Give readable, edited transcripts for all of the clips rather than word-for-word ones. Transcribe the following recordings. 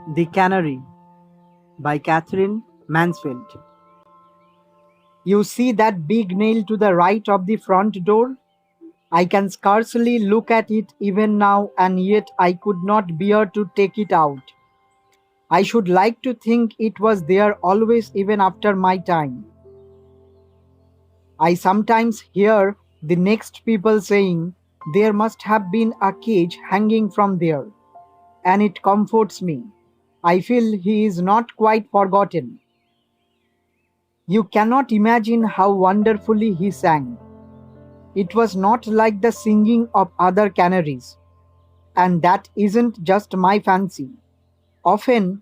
The Canary by Catherine Mansfield. You see that big nail to the right of the front door? I can scarcely look at it even now, and yet I could not bear to take it out. I should like to think it was there always, even after my time. I sometimes hear the next people saying, "There must have been a cage hanging from there," and it comforts me. I feel he is not quite forgotten. You cannot imagine how wonderfully he sang. It was not like the singing of other canaries, and that isn't just my fancy. Often,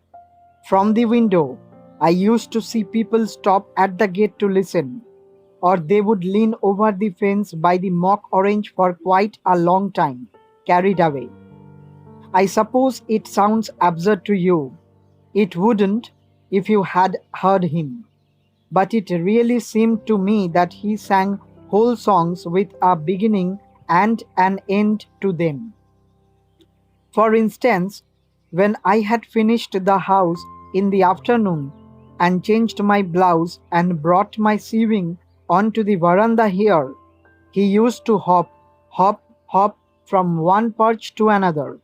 from the window, I used to see people stop at the gate to listen, or they would lean over the fence by the mock orange for quite a long time, carried away. I suppose it sounds absurd to you. It wouldn't if you had heard him. But it really seemed to me that he sang whole songs with a beginning and an end to them. For instance, when I had finished the house in the afternoon and changed my blouse and brought my sewing onto the veranda here, he used to hop, hop, hop from one perch to another,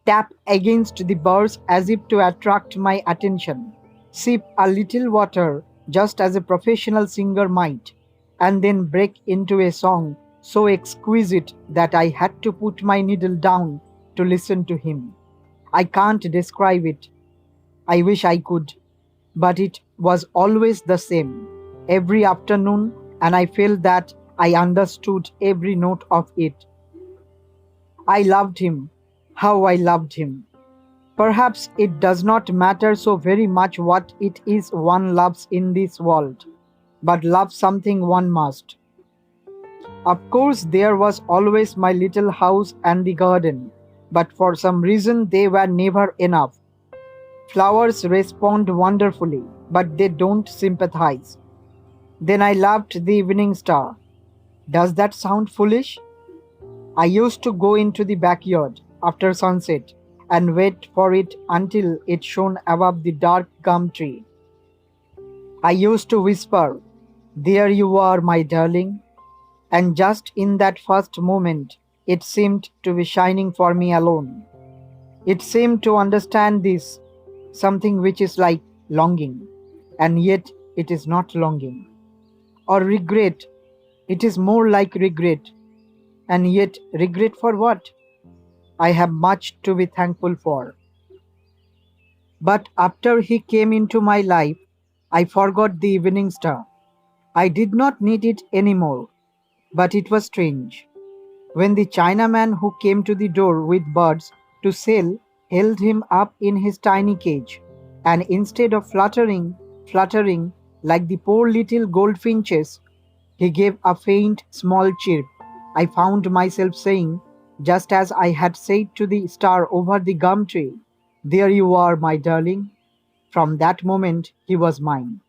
tap against the bars as if to attract my attention, sip a little water just as a professional singer might, and then break into a song so exquisite that I had to put my needle down to listen to him. I can't describe it. I wish I could. But it was always the same, every afternoon, and I felt that I understood every note of it. I loved him. How I loved him. Perhaps it does not matter so very much what it is one loves in this world, but love something one must. Of course, there was always my little house and the garden, but for some reason they were never enough. Flowers respond wonderfully, but they don't sympathize. Then I loved the evening star. Does that sound foolish? I used to go into the backyard after sunset and wait for it until it shone above the dark gum tree. I used to whisper, "There you are, my darling." And just in that first moment, it seemed to be shining for me alone. It seemed to understand this, something which is like longing, and yet it is not longing. Or regret, it is more like regret, and yet regret for what? I have much to be thankful for. But after he came into my life, I forgot the evening star. I did not need it anymore. But it was strange. When the Chinaman who came to the door with birds to sell held him up in his tiny cage, and instead of fluttering like the poor little goldfinches, he gave a faint small chirp, I found myself saying, just as I had said to the star over the gum tree, "There you are, my darling." From that moment he was mine.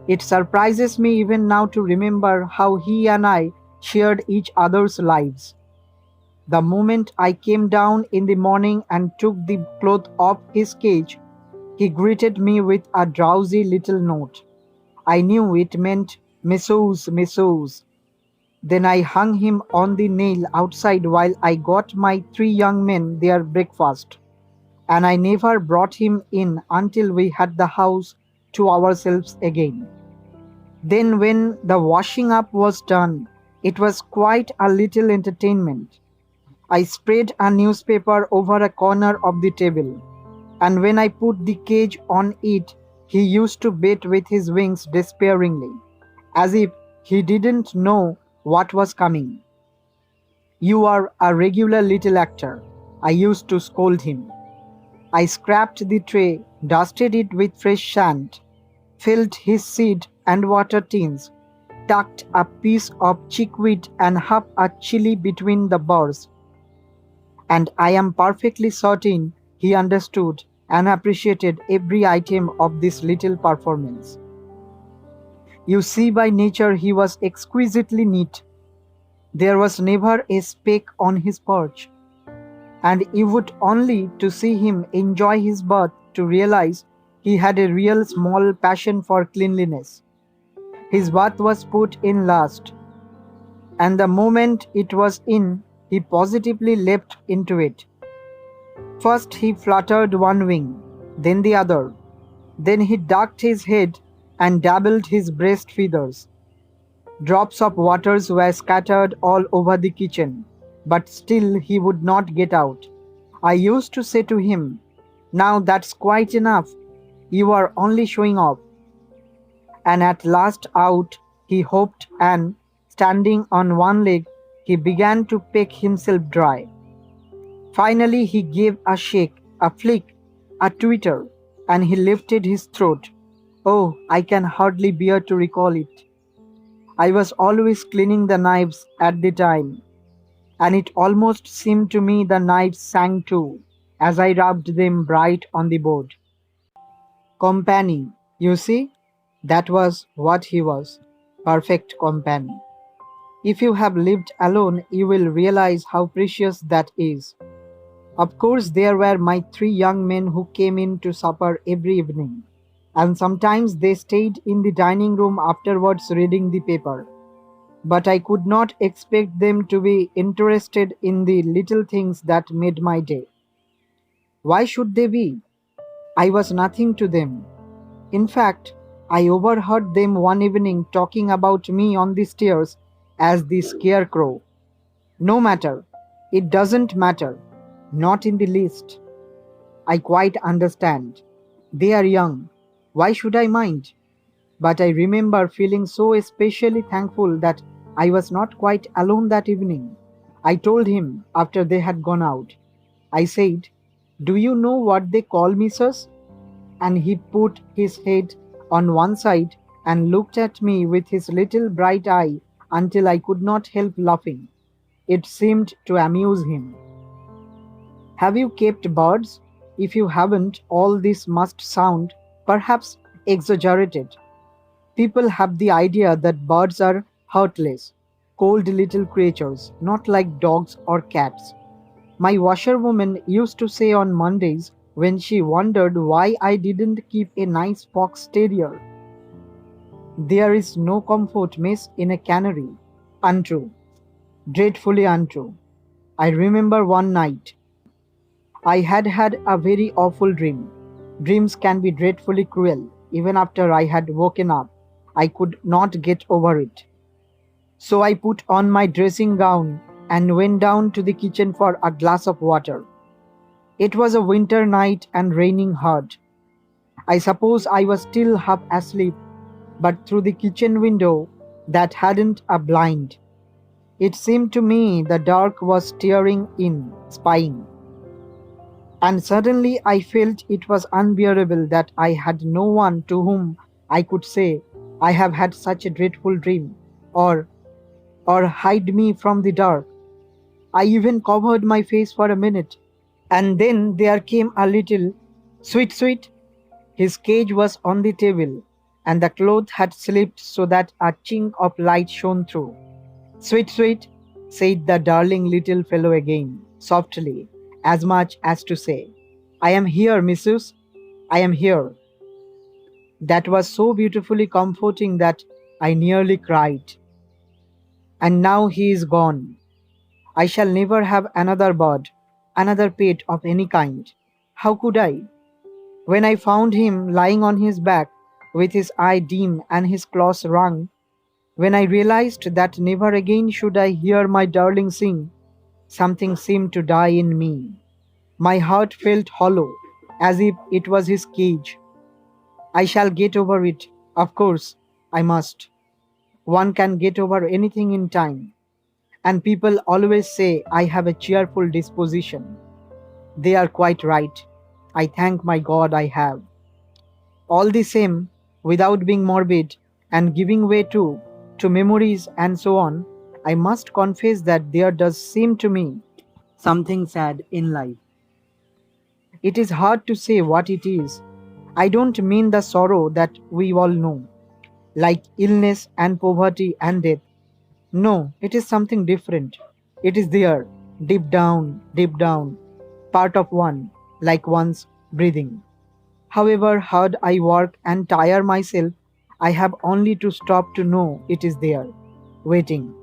It surprises me even now to remember how he and I shared each other's lives. The moment I came down in the morning and took the cloth off his cage, he greeted me with a drowsy little note. I knew it meant "Messous, Messous." Then I hung him on the nail outside while I got my three young men their breakfast, and I never brought him in until we had the house to ourselves again. Then, when the washing up was done, it was quite a little entertainment. I spread a newspaper over a corner of the table, and when I put the cage on it, he used to beat with his wings despairingly, as if he didn't know what was coming. "You are a regular little actor," I used to scold him. I scraped the tray, dusted it with fresh sand, filled his seed and water tins, tucked a piece of chickweed and half a chili between the bars, and I am perfectly certain he understood and appreciated every item of this little performance. You see, by nature he was exquisitely neat. There was never a speck on his perch. and you would only to see him enjoy his bath to realize he had a real small passion for cleanliness. His bath was put in last, and the moment it was in, he positively leapt into it. First he fluttered one wing, then the other. Then he ducked his head and dabbled his breast feathers. Drops of waters were scattered all over the kitchen, but still he would not get out. I used to say to him, "Now that's quite enough. You are only showing off." And at last out he hopped and, standing on one leg, he began to peck himself dry. Finally he gave a shake, a flick, a twitter, and he lifted his throat. Oh, I can hardly bear to recall it. I was always cleaning the knives at the time, and it almost seemed to me the knives sang too, as I rubbed them bright on the board. Company, you see? That was what he was. Perfect company. If you have lived alone, you will realize how precious that is. Of course, there were my three young men who came in to supper every evening, and sometimes they stayed in the dining room afterwards reading the paper. But I could not expect them to be interested in the little things that made my day. Why should they be? I was nothing to them. In fact, I overheard them one evening talking about me on the stairs as the scarecrow. No matter. It doesn't matter. Not in the least. I quite understand. They are young. Why should I mind? But I remember feeling so especially thankful that I was not quite alone that evening. I told him after they had gone out. I said, "Do you know what they call me, sirs?" And he put his head on one side and looked at me with his little bright eye until I could not help laughing. It seemed to amuse him. Have you kept birds? If you haven't, all this must sound, perhaps, exaggerated. People have the idea that birds are heartless, cold little creatures, not like dogs or cats. My washerwoman used to say on Mondays when she wondered why I didn't keep a nice fox terrier, "There is no comfort, miss, in a canary." Untrue. Dreadfully untrue. I remember one night I had had a very awful dream. Dreams can be dreadfully cruel. Even after I had woken up, I could not get over it. So I put on my dressing gown and went down to the kitchen for a glass of water. It was a winter night and raining hard. I suppose I was still half asleep, but through the kitchen window that hadn't a blind, it seemed to me the dark was staring in, spying. And suddenly I felt it was unbearable that I had no one to whom I could say, "I have had such a dreadful dream," or hide me from the dark. I even covered my face for a minute. And then there came a little "Sweet, sweet." His cage was on the table, and the cloth had slipped so that a chink of light shone through. "Sweet, sweet," said the darling little fellow again, softly, as much as to say, "I am here, missus. I am here." That was so beautifully comforting that I nearly cried. And now he is gone. I shall never have another bird, another pet of any kind. How could I? When I found him lying on his back, with his eye dim and his claws wrung, when I realized that never again should I hear my darling sing, something seemed to die in me. My heart felt hollow, as if it was his cage. I shall get over it, of course, I must. One can get over anything in time. And people always say I have a cheerful disposition. They are quite right. I thank my God I have. All the same, without being morbid and giving way to memories and so on, I must confess that there does seem to me something sad in life. It is hard to say what it is. I don't mean the sorrow that we all know, like illness and poverty and death. No, it is something different. It is there, deep down, part of one, like one's breathing. However hard I work and tire myself, I have only to stop to know it is there, waiting.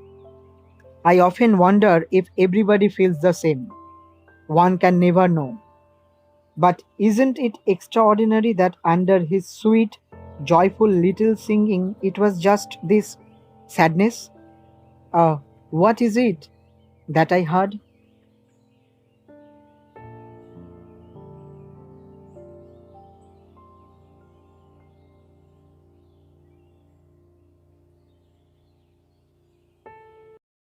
I often wonder if everybody feels the same. One can never know. But isn't it extraordinary that under his sweet, joyful little singing, it was just this sadness? Uh, what is it that I heard?